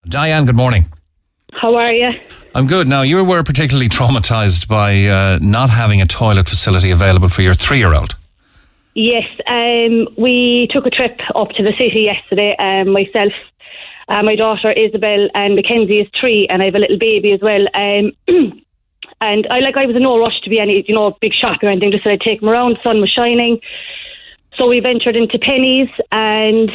Diane, good morning. How are you? I'm good. Now, you were particularly traumatised by not having a toilet facility available for your 3-year-old. Yes, we took a trip up to the city yesterday, myself, my daughter Isabel, and Mackenzie is 3, and I have a little baby as well. And I was in no rush to be any, big shopping or anything, just said I'd take them around, the sun was shining. So we ventured into Penny's, and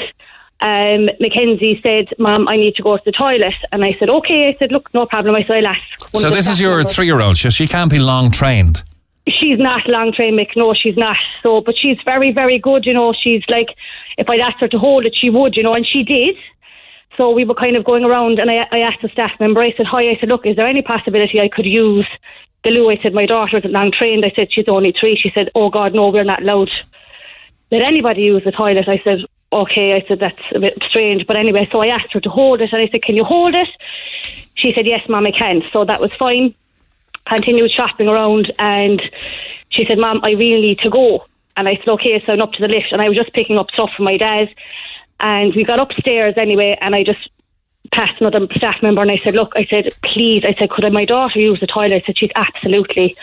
Mackenzie said, Mom, I need to go to the toilet. And I said, okay. I said, look, no problem. I said, I'll ask. So this is your 3-year-old, so she can't be long trained. She's not long trained, Mick. No, she's not. So, but she's very, very good, She's like, if I'd asked her to hold it, she would, and she did. So we were kind of going around, and I asked the staff member, I said, hi, I said, look, is there any possibility I could use the loo? I said, my daughter isn't long trained. I said, she's only 3. She said, oh God, no, we're not allowed. Let anybody use the toilet. I said, okay. I said, that's a bit strange. But anyway, so I asked her to hold it, and I said, can you hold it? She said, yes, Mom, I can. So that was fine. Continued shopping around, and she said, Mom, I really need to go. And I said, okay. So I went up to the lift, and I was just picking up stuff from my dad. And we got upstairs anyway, and I just passed another staff member, and I said, look, I said, please, I said, could my daughter use the toilet? I said, she's absolutely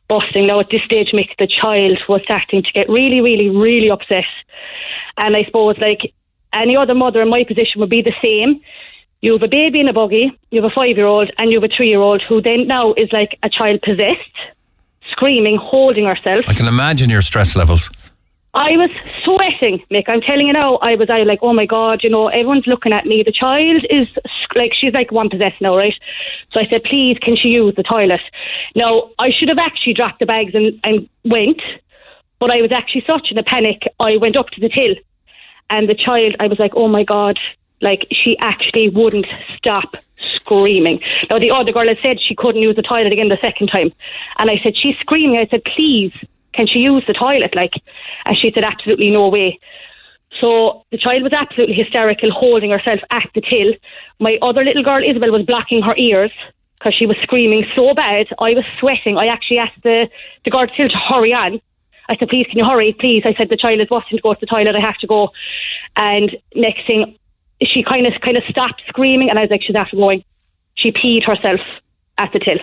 busting. Now at this stage, Mick, the child was starting to get really, really, really upset. And I suppose like any other mother in my position would be the same. You have a baby in a buggy, you have a 5-year-old, and you have a 3-year-old who then now is like a child possessed, screaming, holding herself. I can imagine your stress levels. I was sweating, Mick. I'm telling you now, I was like, oh my God, everyone's looking at me. The child is like, she's like one possessed now, right? So I said, please, can she use the toilet? Now, I should have actually dropped the bags and went, but I was actually such in a panic. I went up to the till, and the child, I was like, oh my God, like she actually wouldn't stop screaming. Now, the other girl had said she couldn't use the toilet again the second time. And I said, she's screaming. I said, please, can she use the toilet? And she said, absolutely no way. So the child was absolutely hysterical, holding herself at the till. My other little girl, Isabel, was blocking her ears because she was screaming so bad. I was sweating. I actually asked the girl at the till to hurry on. I said, please, can you hurry, please? I said, the child is wanting to go to the toilet. I have to go. And next thing, she kind of stopped screaming, and I was like, she's after going. She peed herself at the till.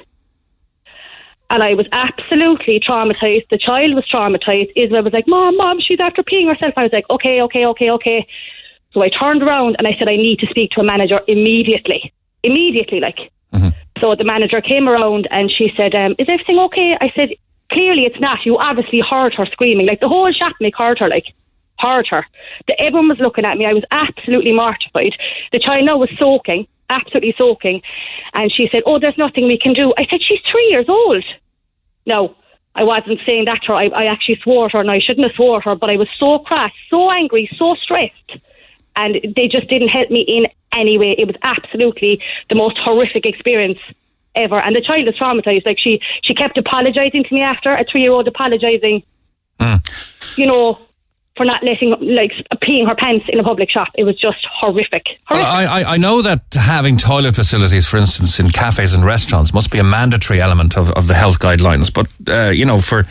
And I was absolutely traumatised. The child was traumatised. Isabel was like, Mom, she's after peeing herself. I was like, okay. So I turned around and I said, I need to speak to a manager immediately. Mm-hmm. So the manager came around and she said, is everything okay? I said, clearly it's not. You obviously heard her screaming. Like the whole shop heard her. Everyone was looking at me. I was absolutely mortified. The child now was soaking, absolutely soaking. And she said, oh, there's nothing we can do. I said, she's 3 years old. No, I wasn't saying that to her. I actually swore to her, and I shouldn't have swore to her, but I was so cross, so angry, so stressed. And they just didn't help me in any way. It was absolutely the most horrific experience ever. And the child is traumatised. Like she kept apologising to me after, a 3-year-old apologising, for not peeing her pants in a public shop. It was just horrific. Well, I know that having toilet facilities, for instance, in cafes and restaurants must be a mandatory element of the health guidelines. But, for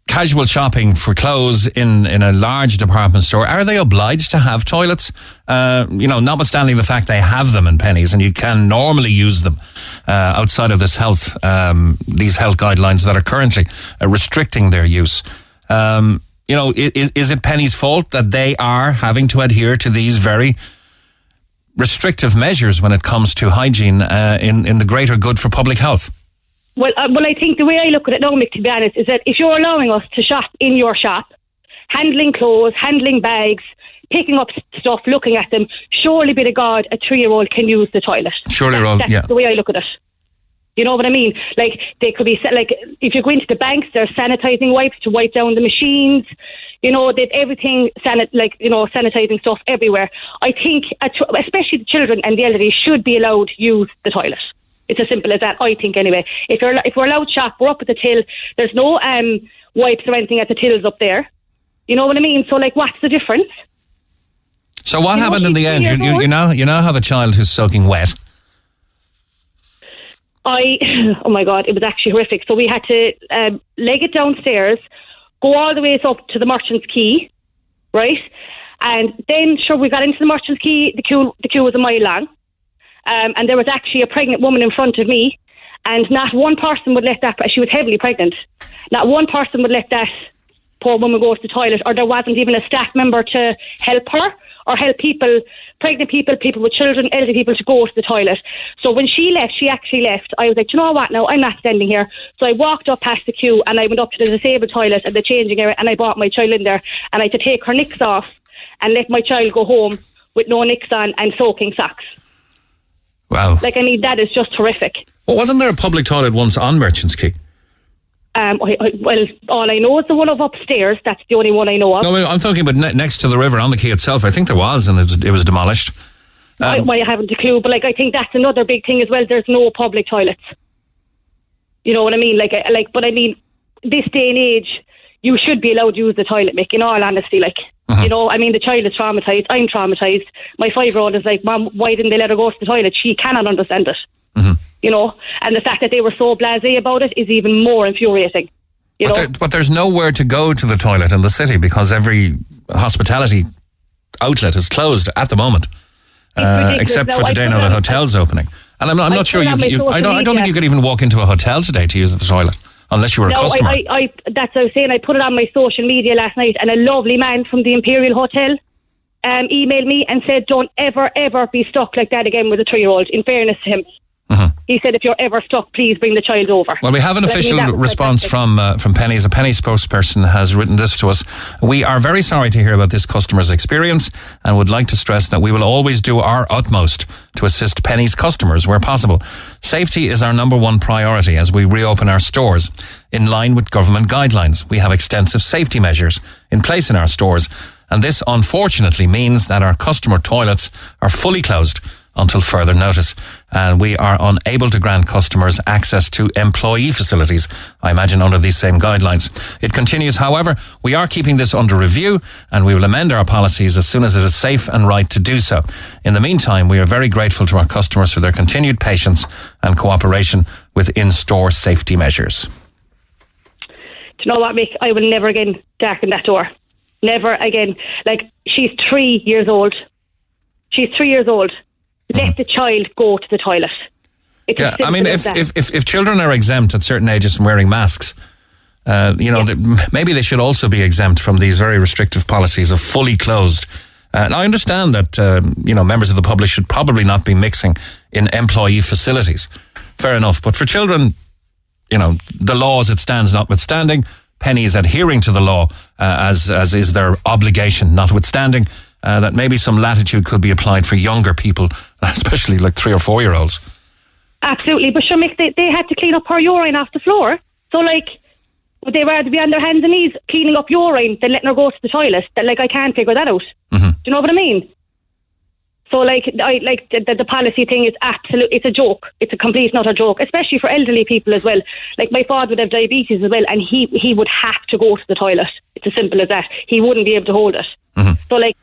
casual shopping for clothes in a large department store, are they obliged to have toilets? Notwithstanding the fact they have them in Pennies and you can normally use them outside of these health guidelines that are currently restricting their use. Is it Penny's fault that they are having to adhere to these very restrictive measures when it comes to hygiene in the greater good for public health? Well, I think the way I look at it now, Mick, to be honest, is that if you're allowing us to shop in your shop, handling clothes, handling bags, picking up stuff, looking at them, surely be to God, a 3-year-old can use the toilet. That's the way I look at it. You know what I mean? Like, they could be, like, if you go into the banks, there's sanitising wipes to wipe down the machines. They've everything, sanitising stuff everywhere. I think, especially the children and the elderly, should be allowed to use the toilet. It's as simple as that, I think, anyway. If we're allowed to shop, we're up at the till. There's no wipes or anything at the tills up there. You know what I mean? So, like, what's the difference? So what happened in the end? You now have a child who's soaking wet. Oh my God, it was actually horrific. So we had to leg it downstairs, go all the way up to the Merchant's Quay, right? And then, sure, we got into the Merchant's Quay. The queue was a mile long. and there was actually a pregnant woman in front of me, and not one person would let that, she was heavily pregnant, not one person would let that poor woman go to the toilet, or there wasn't even a staff member to help her or help people, pregnant people, people with children, elderly people to go to the toilet. So when she actually left, I was like, do you know what, no, I'm not standing here. So I walked up past the queue and I went up to the disabled toilet and the changing area, and I brought my child in there, and I had to take her nicks off and let my child go home with no nicks on and soaking socks. Wow. Like, I mean, that is just horrific. Well, wasn't there a public toilet once on Merchants Quay? Well, all I know is the one of upstairs. That's the only one I know of. No, I'm talking about next to the river on the quay itself. I think there was, and it was demolished. I haven't a clue, but like, I think that's another big thing as well. There's no public toilets. You know what I mean? But I mean, this day and age, you should be allowed to use the toilet, Mick, in all honesty. Like, you know, I mean, the child is traumatised. I'm traumatised. My 5-year-old is like, Mom, why didn't they let her go to the toilet? She cannot understand it. You know, and the fact that they were so blasé about it is even more infuriating. But there's nowhere to go to the toilet in the city because every hospitality outlet is closed at the moment, except for today now the hotel's opening. And I'm not sure I don't think you could even walk into a hotel today to use the toilet unless you were a customer. That's what I was saying. I put it on my social media last night, and a lovely man from the Imperial Hotel emailed me and said, don't ever be stuck like that again with a 3-year-old, in fairness to him. He said, if you're ever stuck, please bring the child over. Well, we have an official response from Penny's. A Penny spokesperson has written this to us. We are very sorry to hear about this customer's experience and would like to stress that we will always do our utmost to assist Penny's customers where possible. Safety is our number one priority as we reopen our stores. In line with government guidelines, we have extensive safety measures in place in our stores, and this unfortunately means that our customer toilets are fully closed until further notice, and we are unable to grant customers access to employee facilities, I imagine under these same guidelines. It continues, however, we are keeping this under review and we will amend our policies as soon as it is safe and right to do so. In the meantime, we are very grateful to our customers for their continued patience and cooperation with in-store safety measures. Do you know what, Mick? I will never again darken that door. Never again. Like, she's 3 years old. Let the child go to the toilet. I mean, if children are exempt at certain ages from wearing masks, maybe they should also be exempt from these very restrictive policies of fully closed. And I understand that, members of the public should probably not be mixing in employee facilities. Fair enough. But for children, the law as it stands notwithstanding, Penny is adhering to the law as is their obligation notwithstanding. That maybe some latitude could be applied for younger people, especially like 3 or 4 year olds. Absolutely, but sure, Mick, they had to clean up her urine off the floor. So, like, would they rather be on their hands and knees cleaning up urine than letting her go to the toilet? That, like, I can't figure that out. Do you know what I mean? So, like, the policy thing is it's a joke. It's a complete and utter joke, especially for elderly people as well. Like, my father would have diabetes as well, and he would have to go to the toilet. It's as simple as that. He wouldn't be able to hold it. So, like,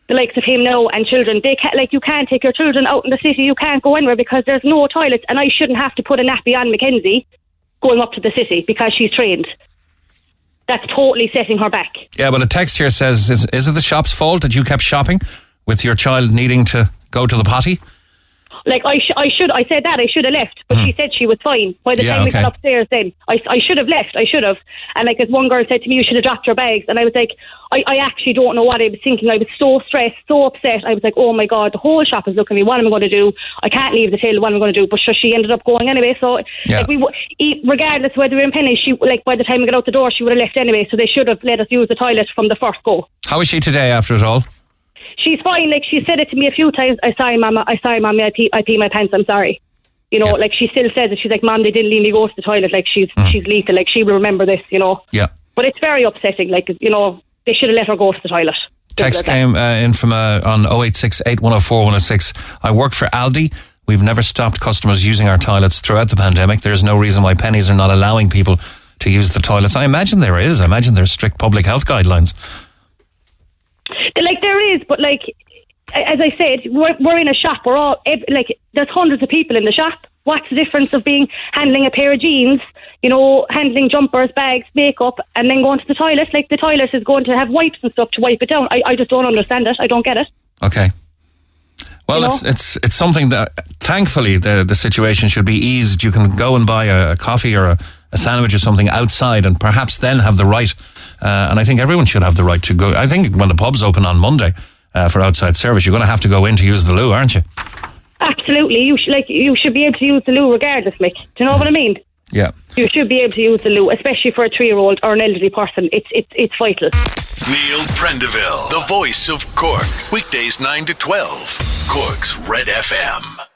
the likes of him now and children, they can't, like, you can't take your children out in the city. You can't go anywhere because there's no toilets, and I shouldn't have to put a nappy on Mackenzie going up to the city because she's trained. That's totally setting her back. Yeah, but a text here says, is it the shop's fault that you kept shopping with your child needing to go to the potty? Like, I said that, I should have left, but she said she was fine. By the time we got upstairs then, I should have left, And like, as one girl said to me, you should have dropped your bags. And I was like, I actually don't know what I was thinking. I was so stressed, so upset. I was like, oh my God, the whole shop is looking at me. What am I going to do? I can't leave the till. What am I going to do? But sure, she ended up going anyway. So, like, regardless of whether we were in Penny, she, like, by the time we got out the door, she would have left anyway. So they should have let us use the toilet from the first go. How is she today after it all? She's fine. Like, she said it to me a few times. I'm sorry, Mommy, I pee my pants. I'm sorry. Like, she still says it. She's like, Mom, they didn't leave me go to the toilet. Like, she's lethal. Like, she will remember this, Yeah. But it's very upsetting. Like, they should have let her go to the toilet. Text came in from on 086 8104 106. I work for Aldi. We've never stopped customers using our toilets throughout the pandemic. There's no reason why Pennies are not allowing people to use the toilets. I imagine there is. I imagine there's strict public health guidelines. Like, there is, but, like, as I said, we're in a shop. We're all, like, there's hundreds of people in the shop. What's the difference of handling a pair of jeans, handling jumpers, bags, makeup, and then going to the toilet? Like, the toilet is going to have wipes and stuff to wipe it down. I just don't understand it. I don't get it. Okay. Well, it's something that, thankfully, the situation should be eased. You can go and buy a coffee or a sandwich or something outside, and perhaps then have the right. And I think everyone should have the right to go. I think when the pubs open on Monday for outside service, you're going to have to go in to use the loo, aren't you? Absolutely. You should be able to use the loo regardless, Mick. Do you know what I mean? Yeah. You should be able to use the loo, especially for a 3-year-old or an elderly person. It's vital. Neil Prendeville, the voice of Cork. Weekdays 9 to 12. Cork's Red FM.